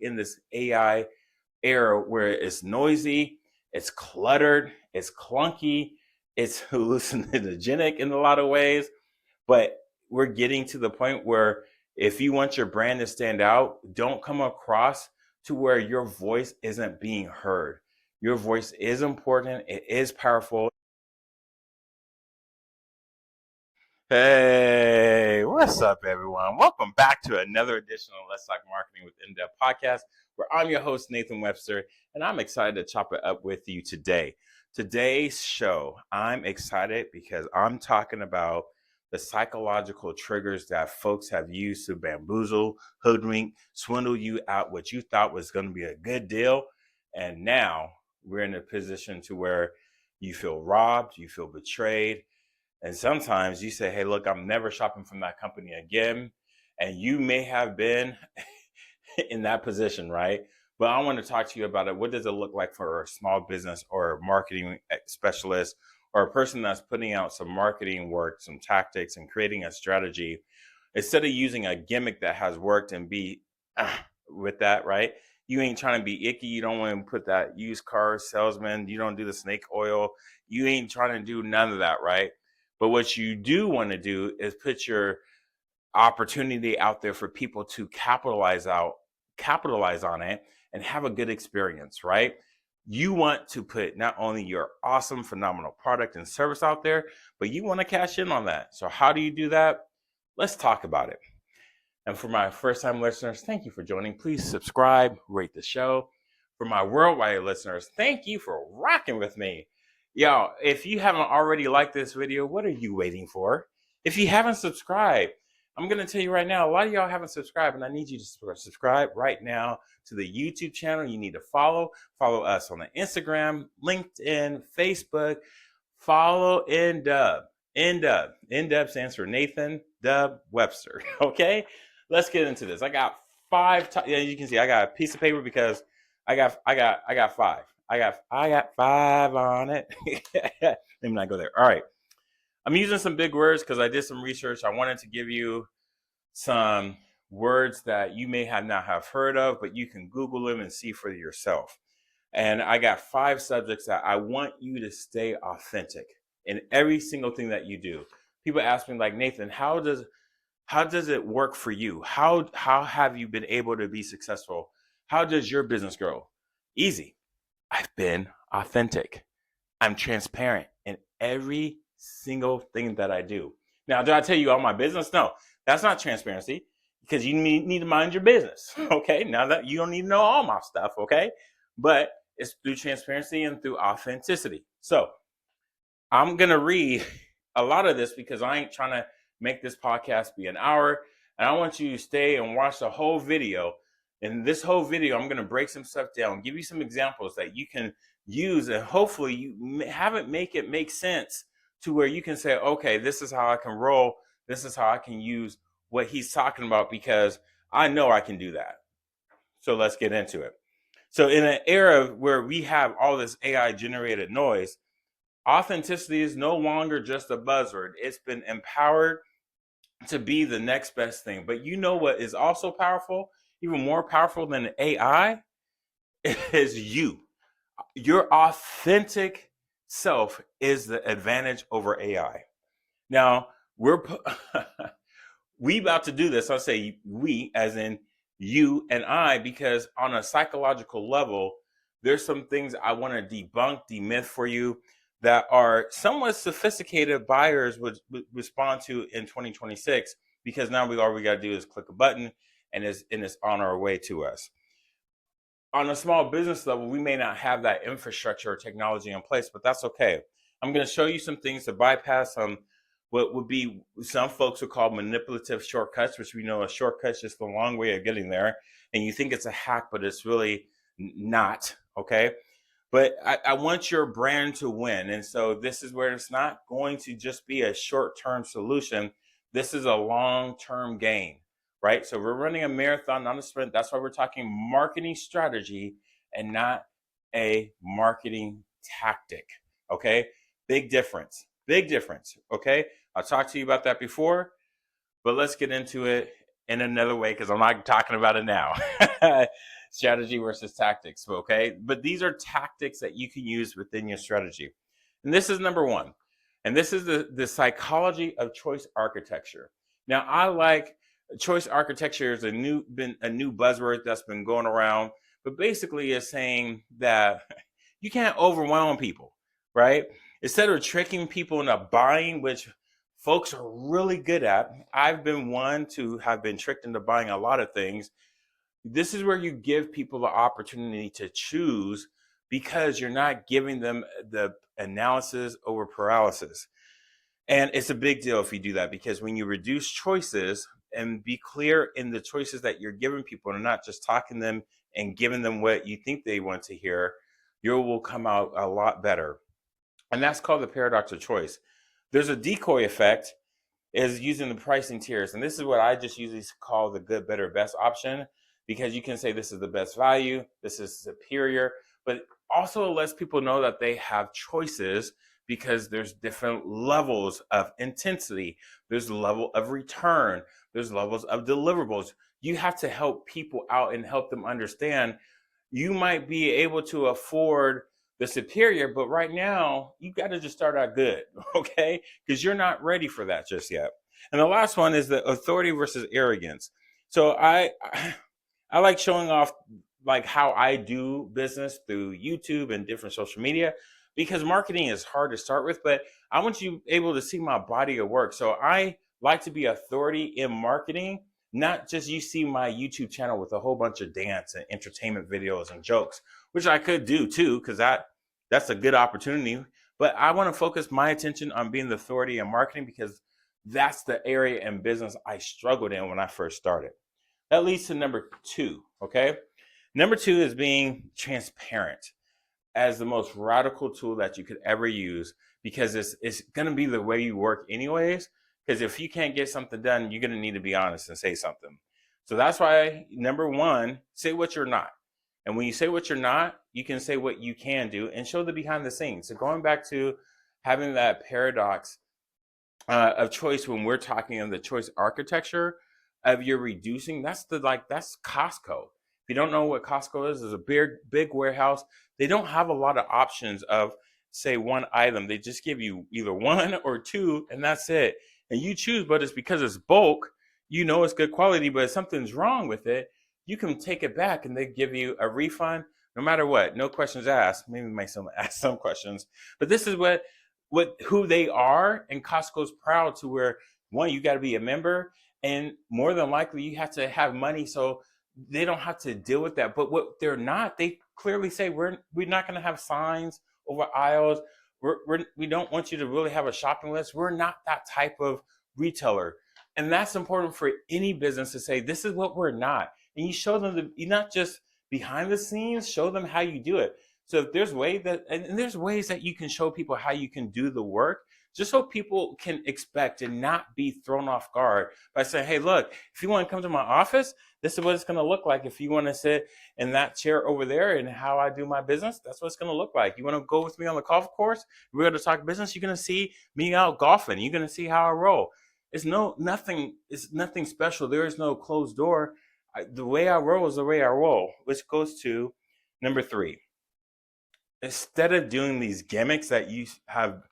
in this AI era where it's noisy, it's cluttered, it's clunky, it's hallucinogenic in a lot of ways. But we're getting to the point where if you want your brand to stand out, don't come across to where your voice isn't being heard. Your voice is important. It is powerful. Hey, what's up, everyone? Welcome back to another edition of Let's Talk Marketing with In-Depth Podcast, where I'm your host, Nathan Webster, and I'm excited to chop it up with you today. Today's show, I'm excited because I'm talking about the psychological triggers that folks have used to bamboozle, hoodwink, swindle you out what you thought was going to be a good deal. And now we're in a position to where you feel robbed, you feel betrayed. And sometimes you say, hey, look, I'm never shopping from that company again. And you may have been in that position, right? But I want to talk to you about it. What does it look like for a small business or a marketing specialist or a person that's putting out some marketing work, some tactics, and creating a strategy? Instead of using a gimmick that has worked and be with that, right? You ain't trying to be icky. You don't want to put that used car salesman. You don't do the snake oil. You ain't trying to do none of that, right? But what you do want to do is put your opportunity out there for people to capitalize on it and have a good experience, right? You want to put not only your awesome, phenomenal product and service out there, but you want to cash in on that. So how do you do that? Let's talk about it. And for my first-time listeners, thank you for joining. Please subscribe, rate the show. For my worldwide listeners, thank you for rocking with me. Yo, if you haven't already liked this video, what are you waiting for? If you haven't subscribed, I'm going to tell you right now, a lot of y'all haven't subscribed, and I need you to subscribe right now to the YouTube channel. You need to follow us on the Instagram, LinkedIn, Facebook. Follow In-Dub. In-Dub. In-Dub stands for Nathan Dub Webster. Okay, let's get into this. I got you can see I got a piece of paper because I got five. I got five on it. Let me not go there. All right. I'm using some big words because I did some research. I wanted to give you some words that you may not have heard of, but you can Google them and see for yourself. And I got 5 subjects that I want you to stay authentic in every single thing that you do. People ask me like, Nathan, how does it work for you? How have you been able to be successful? How does your business grow? Easy. I've been authentic. I'm transparent in every single thing that I do. Now, do I tell you all my business? No, that's not transparency because you need to mind your business. Okay. Now that you don't need to know all my stuff. Okay. But it's through transparency and through authenticity. So I'm going to read a lot of this because I ain't trying to make this podcast be an hour. And I want you to stay and watch the whole video. In this whole video, I'm going to break some stuff down, give you some examples that you can use, and hopefully you have it make sense to where you can say, okay, this is how I can roll. This is how I can use what he's talking about because I know I can do that. So let's get into it. So in an era where we have all this AI generated noise, authenticity is no longer just a buzzword. It's been empowered to be the next best thing. But you know what is also powerful? Even more powerful than AI is you. Your authentic self is the advantage over AI. Now, we about to do this. I'll say we as in you and I, because on a psychological level, there's some things I want to debunk, demyth for you that are somewhat sophisticated buyers would respond to in 2026, because now all we got to do is click a button and it's on our way to us. On a small business level, we may not have that infrastructure or technology in place, but that's okay. I'm going to show you some things to bypass what would be some folks would call manipulative shortcuts, which we know a shortcut is just the long way of getting there. And you think it's a hack, but it's really not, okay? But I want your brand to win. And so this is where it's not going to just be a short-term solution. This is a long-term game, right? So we're running a marathon, not a sprint. That's why we're talking marketing strategy and not a marketing tactic, okay? Big difference, okay? I'll talk to you about that before, but let's get into it in another way because I'm not talking about it now. Strategy versus tactics, okay? But these are tactics that you can use within your strategy. And this is number one. And this is the psychology of choice architecture. Now, I like choice architecture is been a new buzzword that's been going around, but basically is saying that you can't overwhelm people, right? Instead of tricking people into buying, which folks are really good at. I've been one to have been tricked into buying a lot of things. This is where you give people the opportunity to choose because you're not giving them the analysis over paralysis. And it's a big deal if you do that, because when you reduce choices and be clear in the choices that you're giving people and not just talking them and giving them what you think they want to hear, you will come out a lot better. And that's called the paradox of choice. There's a decoy effect, is using the pricing tiers. And this is what I just usually call the good, better, best option, because you can say this is the best value, this is superior, but also lets people know that they have choices, because there's different levels of intensity. There's a level of return. There's levels of deliverables. You have to help people out and help them understand you might be able to afford the superior, but right now you got to just start out good, okay? Because you're not ready for that just yet. And the last one is the authority versus arrogance. So I like showing off like how I do business through YouTube and different social media, because marketing is hard to start with, but I want you able to see my body of work. So I like to be authority in marketing, not just you see my YouTube channel with a whole bunch of dance and entertainment videos and jokes, which I could do too, because that's a good opportunity. But I want to focus my attention on being the authority in marketing, because that's the area in business I struggled in when I first started. That leads to number two, okay? Number two is being transparent as the most radical tool that you could ever use, because it's going to be the way you work anyways. Because if you can't get something done, you're going to need to be honest and say something. So that's why, number one, say what you're not. And when you say what you're not, you can say what you can do and show the behind the scenes. So going back to having that paradox of choice, when we're talking of the choice architecture of you're reducing, that's Costco. If you don't know what Costco is a big warehouse. They don't have a lot of options of, say, one item. They just give you either one or two, and that's it. And you choose, but it's because it's bulk. You know it's good quality, but if something's wrong with it, you can take it back and they give you a refund no matter what. No questions asked. Maybe might ask some questions, but this is who they are. And Costco's proud to where, one, you got to be a member, and more than likely you have to have money, so they don't have to deal with that. But what they're not, they clearly say we're not going to have signs over aisles. We don't want you to really have a shopping list. We're not that type of retailer. And that's important for any business to say, this is what we're not. And you show them, you're not just behind the scenes, show them how you do it. So if there's there's ways that you can show people how you can do the work, just so people can expect and not be thrown off guard by saying, hey, look, if you want to come to my office, this is what it's going to look like. If you want to sit in that chair over there and how I do my business, that's what it's going to look like. You want to go with me on the golf course? We're going to talk business. You're going to see me out golfing. You're going to see how I roll. It's nothing special. There is no closed door. The way I roll is the way I roll, which goes to number three. Instead of doing these gimmicks that you have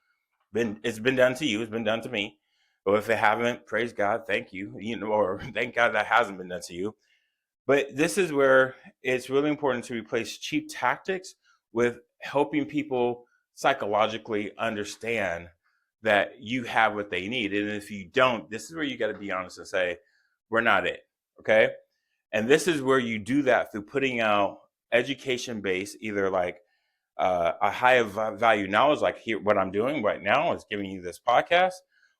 it's been done to you, it's been done to me. Or if it haven't, praise God, thank you. Or thank God that hasn't been done to you. But this is where it's really important to replace cheap tactics with helping people psychologically understand that you have what they need. And if you don't, this is where you got to be honest and say, we're not it. Okay. And this is where you do that through putting out education based, either like a high value knowledge, like here, what I'm doing right now is giving you this podcast,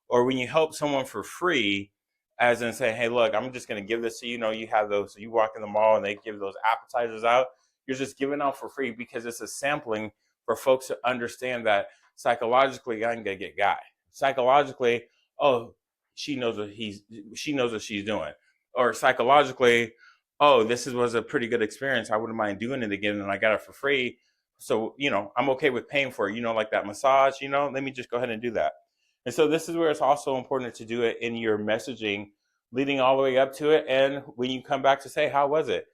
or when you help someone for free, as in say, hey, look, I'm just going to give this to you. You have those, so you walk in the mall and they give those appetizers out. You're just giving out for free because it's a sampling for folks to understand that psychologically, I'm going to get guy. Psychologically, oh, she knows what she's doing. Or psychologically, oh, was a pretty good experience. I wouldn't mind doing it again, and I got it for free. So, I'm okay with paying for it, like that massage, let me just go ahead and do that. And so this is where it's also important to do it in your messaging leading all the way up to it. And when you come back to say, how was it?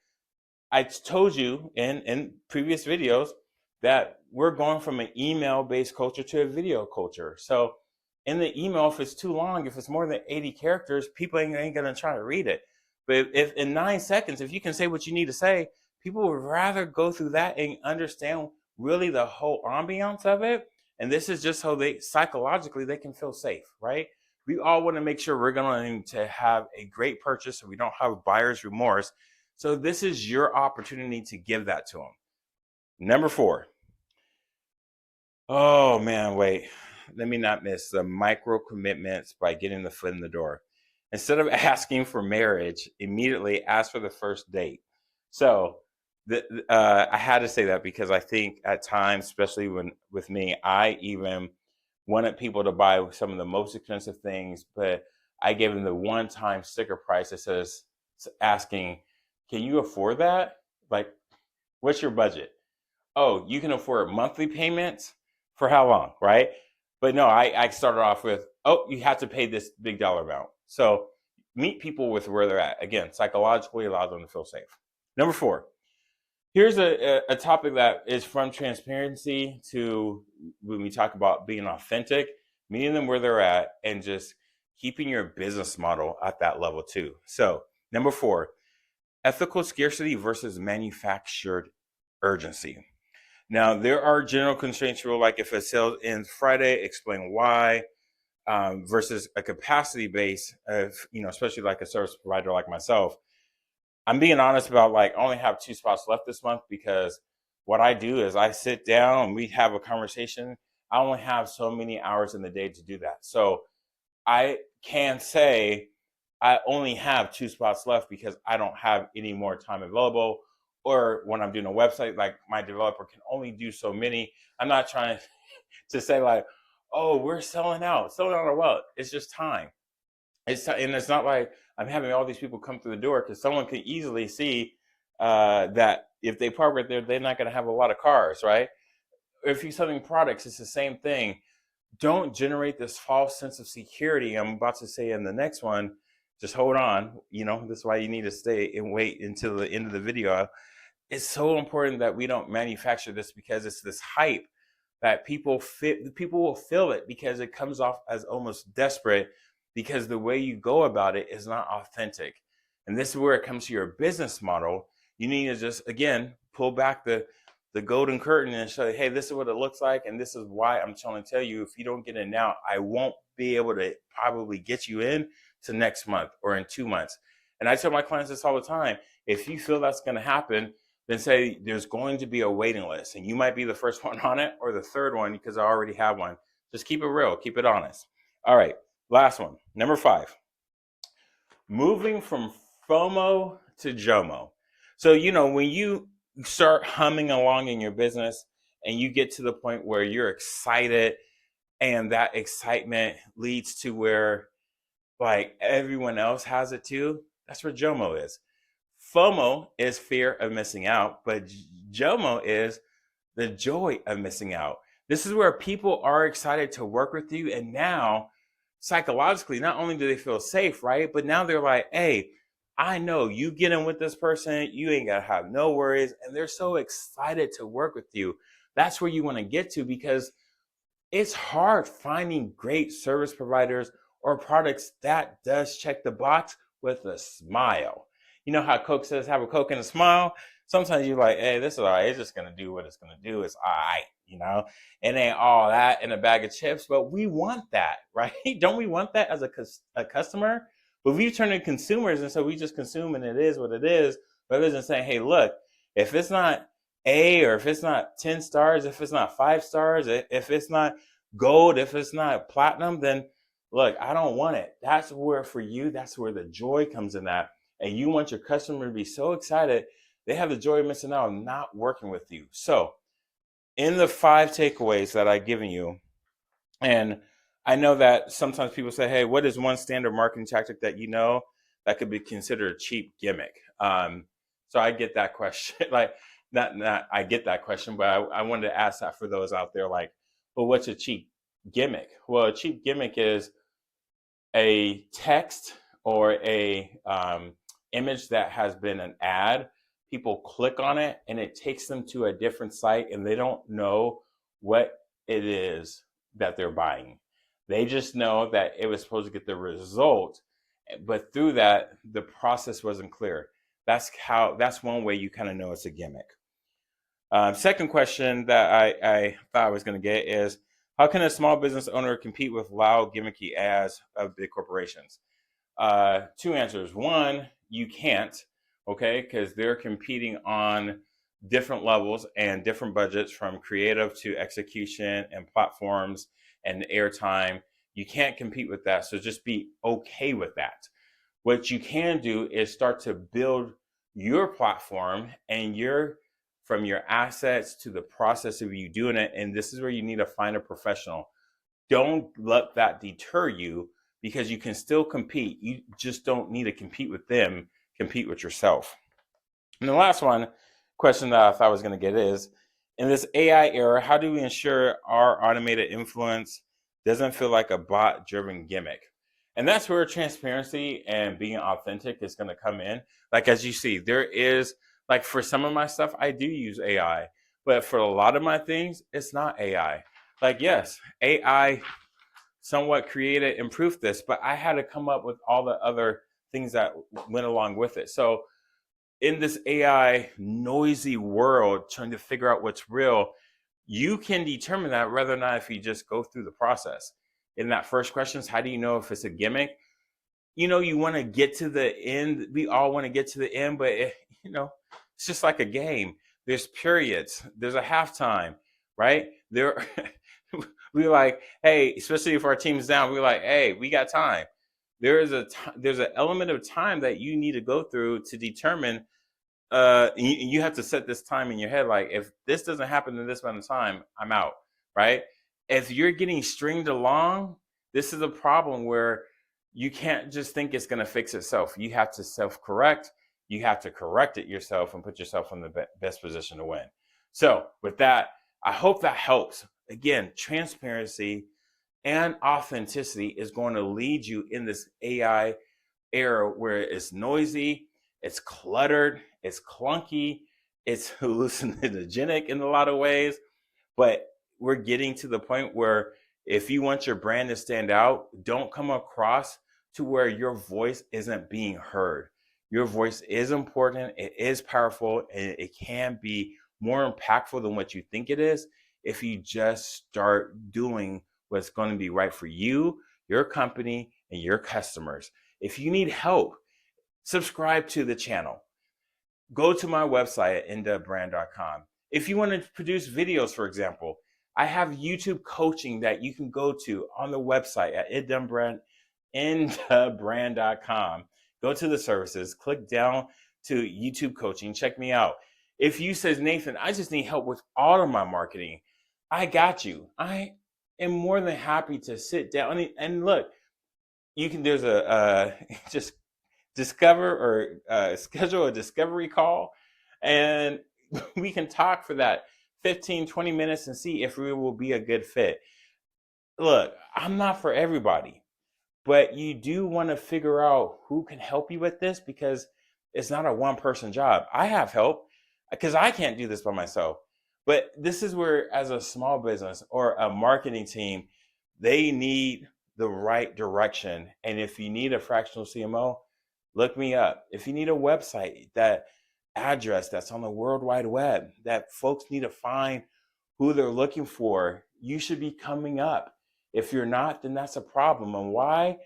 I told you in previous videos that we're going from an email-based culture to a video culture. So in the email, if it's too long, if it's more than 80 characters, people ain't gonna try to read it. But if in 9 seconds, if you can say what you need to say, people would rather go through that and understand really the whole ambiance of it. And this is just so they psychologically they can feel safe, right? We all want to make sure we're going to have a great purchase so we don't have buyer's remorse. So this is your opportunity to give that to them. Number 4. Oh man, wait. Let me not miss the micro commitments by getting the foot in the door. Instead of asking for marriage, immediately ask for the first date. So I had to say that because I think at times, especially when with me, I even wanted people to buy some of the most expensive things, but I gave them the one-time sticker price that says asking, "Can you afford that? Like, what's your budget?" Oh, you can afford monthly payments for how long, right? But no, I started off with, oh, you have to pay this big dollar amount. So meet people with where they're at. Again, psychologically allow them to feel safe. Number 4, here's a topic that is from transparency to when we talk about being authentic, meeting them where they're at, and just keeping your business model at that level too. So number 4, ethical scarcity versus manufactured urgency. Now, there are general constraints rule, like if a sale ends Friday, explain why, versus a capacity base of, especially like a service provider like myself. I'm being honest about like, I only have 2 spots left this month because what I do is I sit down and we have a conversation. I only have so many hours in the day to do that. So I can say I only have 2 spots left because I don't have any more time available. Or when I'm doing a website, like my developer can only do so many. I'm not trying to say like, oh, we're selling out. Selling out or what? It's just time. And it's not like I'm having all these people come through the door because someone could easily see that if they park right there, they're not going to have a lot of cars, right? If you're selling products, it's the same thing. Don't generate this false sense of security. I'm about to say in the next one, just hold on. This is why you need to stay and wait until the end of the video. It's so important that we don't manufacture this because it's this hype that people will feel it because it comes off as almost desperate because the way you go about it is not authentic. And this is where it comes to your business model. You need to just, again, pull back the golden curtain and show, hey, this is what it looks like. And this is why I'm trying to tell you, if you don't get in now, I won't be able to probably get you in to next month or in 2 months. And I tell my clients this all the time. If you feel that's going to happen, then say there's going to be a waiting list and you might be the first one on it or the third one because I already have one. Just keep it real, keep it honest. All right, last one, number 5, moving from FOMO to JOMO. So, when you start humming along in your business and you get to the point where you're excited and that excitement leads to where like everyone else has it too, that's where JOMO is. FOMO is fear of missing out, but JOMO is the joy of missing out. This is where people are excited to work with you. And now, psychologically, not only do they feel safe, right? But now they're like, hey, I know you get in with this person, you ain't got to have no worries. And they're so excited to work with you. That's where you want to get to because it's hard finding great service providers or products that does check the box with a smile. You know how Coke says have a Coke and a smile? Sometimes you're like, hey, this is all right. It's just going to do what it's going to do. It's all right, It ain't all that in a bag of chips, but we want that, right? Don't we want that as a customer? But we've turned into consumers, and so we just consume, and it is what it is, rather than saying, hey, look, if it's not A, or if it's not 10 stars, if it's not 5 stars, if it's not gold, if it's not platinum, then look, I don't want it. That's where for you, that's where the joy comes in that. And you want your customer to be so excited, they have the joy of missing out on not working with you. So in the 5 takeaways that I've given you, and I know that sometimes people say, hey, what is one standard marketing tactic that that could be considered a cheap gimmick? So I get that question. Like, not I get that question, but I wanted to ask that for those out there, like, well, what's a cheap gimmick? Well, a cheap gimmick is a text or a image that has been an ad. people click on it and it takes them to a different site and they don't know what it is that they're buying. They just know that it was supposed to get the result, but through that, the process wasn't clear. That's one way you kind of know it's a gimmick. Second question that I thought I was going to get is, how can a small business owner compete with loud, gimmicky ads of big corporations? Two answers. One, you can't, okay, because they're competing on different levels and different budgets, from creative to execution and platforms and airtime. You can't compete with that, so just be okay with that. What you can do is start to build your platform and from your assets to the process of you doing it. And this is where you need to find a professional. Don't let that deter you, because you can still compete. You just don't need to compete with them, compete with yourself. And the last question that I thought I was going to get is, in this AI era, how do we ensure our automated influence doesn't feel like a bot-driven gimmick? And that's where transparency and being authentic is going to come in. Like, as you see, there is, like, for some of my stuff, I do use AI, but for a lot of my things, it's not AI. Like, yes, AI somewhat created and proofed this, but I had to come up with all the other things that went along with it. So in this AI noisy world, trying to figure out what's real, you can determine that whether or not, if you just go through the process. In that first question is, how do you know if it's a gimmick? You want to get to the end. We all want to get to the end, but it's just like a game. There's periods. There's a halftime, right? We're like, hey, especially if our team's down, we're like, hey, we got time. There's an element of time that you need to go through to determine. You have to set this time in your head. Like, if this doesn't happen in this amount of time, I'm out, right? If you're getting stringed along, this is a problem where you can't just think it's going to fix itself. You have to self-correct. You have to correct it yourself and put yourself in the best position to win. So with that, I hope that helps. Again, transparency and authenticity is going to lead you in this AI era where it's noisy, it's cluttered, it's clunky, it's hallucinogenic in a lot of ways. But we're getting to the point where if you want your brand to stand out, don't come across to where your voice isn't being heard. Your voice is important, it is powerful, and it can be more impactful than what you think it is if you just start doing what's going to be right for you, your company, and your customers. If you need help, subscribe to the channel. Go to my website at indubbrand.com. If you want to produce videos, for example, I have YouTube coaching that you can go to on the website at indubbrand.com. Go to the services, click down to YouTube coaching, check me out. If you says, Nathan, I just need help with all of my marketing, I got you. I am more than happy to sit down and look. You can, there's just discover or schedule a discovery call, and we can talk for that 15-20 minutes and see if we will be a good fit. Look, I'm not for everybody, but you do want to figure out who can help you with this, because it's not a one-person job. I have help because I can't do this by myself. But this is where, as a small business or a marketing team, they need the right direction. And if you need a fractional CMO, look me up. If you need a website, that address that's on the World Wide Web, that folks need to find who they're looking for, you should be coming up. If you're not, then that's a problem. And why?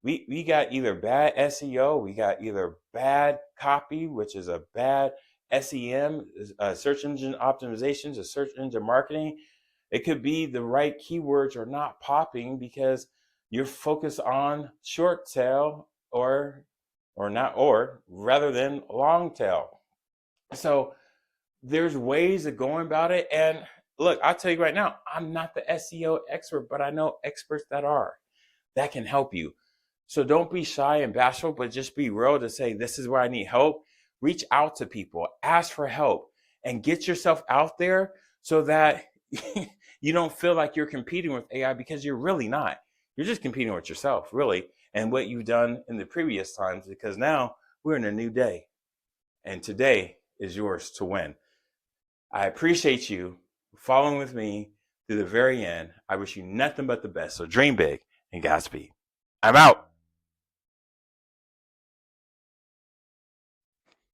We got either bad SEO, we got either bad copy, which is a bad SEM, search engine optimizations, a search engine marketing. It could be the right keywords are not popping because you're focused on short tail or rather than long tail. So there's ways of going about it. And look, I'll tell you right now, I'm not the SEO expert, but I know experts that can help you. So don't be shy and bashful, but just be real to say, this is where I need help. Reach out to people, ask for help, and get yourself out there so that you don't feel like you're competing with AI, because you're really not. You're just competing with yourself, really, and what you've done in the previous times, because now we're in a new day. And today is yours to win. I appreciate you following with me through the very end. I wish you nothing but the best. So dream big and Godspeed. I'm out.